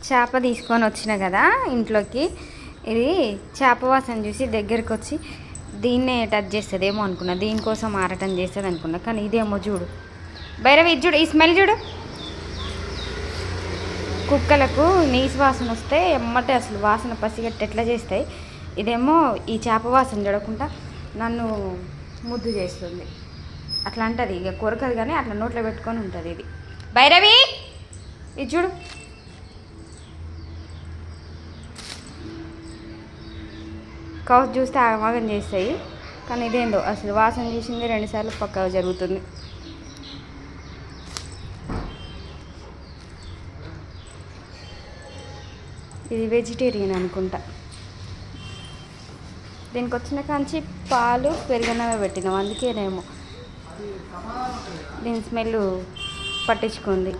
చేప తీసుకొని వచ్చిన కదా ఇంట్లోకి, ఇది చేప వాసన చూసి దగ్గరికి వచ్చి దీన్నే టచ్ చేస్తుందేమో అనుకున్నా, దీనికోసం ఆరటం చేస్తుంది అనుకున్నా. కానీ ఇదేమో చూడు భైరవి, ఇది చూడు, ఈ స్మెల్ చూడు. కుక్కలకు నీసు వాసన వస్తే ఎమ్మటే అసలు వాసన పసిగట్టి ఎట్లా చేస్తాయి, ఇదేమో ఈ చేప వాసన చూడకుండా నన్ను ముద్దు చేస్తుంది. అట్లా అంటుంది, ఇక కొరకదు కానీ అట్లా నోట్లో పెట్టుకొని ఉంటుంది ఇది. భైరవి, ఇది చూడు. కౌస్ చూస్తే ఆగమాగం చేస్తాయి, కానీ ఇదేందో అసలు వాసన చూసింది 2 సార్లు పక్కగా జరుగుతుంది. ఇది వెజిటేరియన్ అనుకుంటా. దీనికి వచ్చిన కాంచి పాలు పెరుగన్నమే పెట్టినాం, అందుకేనేమో దీని స్మెల్ పట్టించుకుంది.